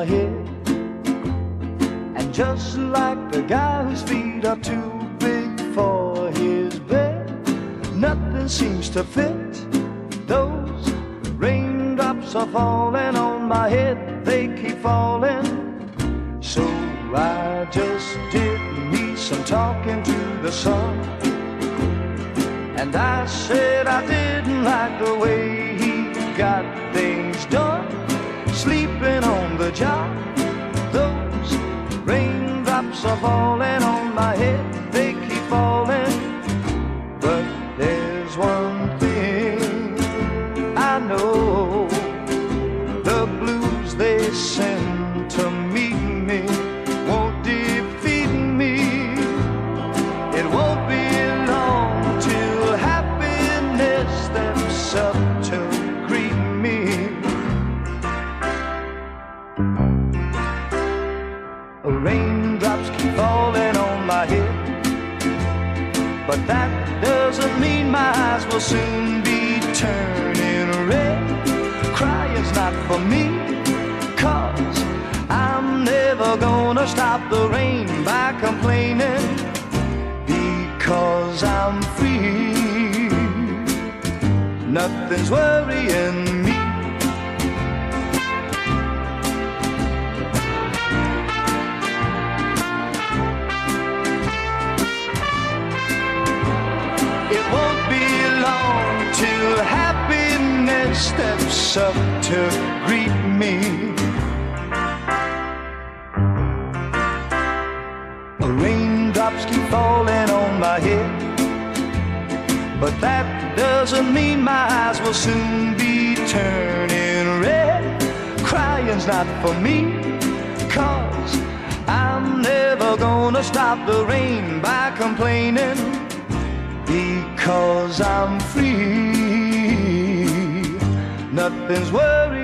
my head. And just like the guy whose feet are too big for his bed, nothing seems to fit. Those raindrops are falling on my head, they keep falling. So I just did me some talking to the sun, and I said I didn't like the way he got things done, sleeping on the job. Those raindrops are falling on my head, they keep falling. But there's one thing I know, the blues they send to meet me won't defeat me. It won't be long till happiness steps up to greet me. Raindrops keep falling on my head, but that doesn't mean my eyes will soon be turning red. Crying's not for me, 'cause I'm never gonna stop the rain by complaining, because I'm free. Nothing's worrying me. It won't be long till happiness steps up to greet me. Raindrops keep falling on my head, but that doesn't mean my eyes will soon be turning red. Crying's not for me, 'cause I'm never gonna stop the rain by complaining, because I'm free. Nothing's worrying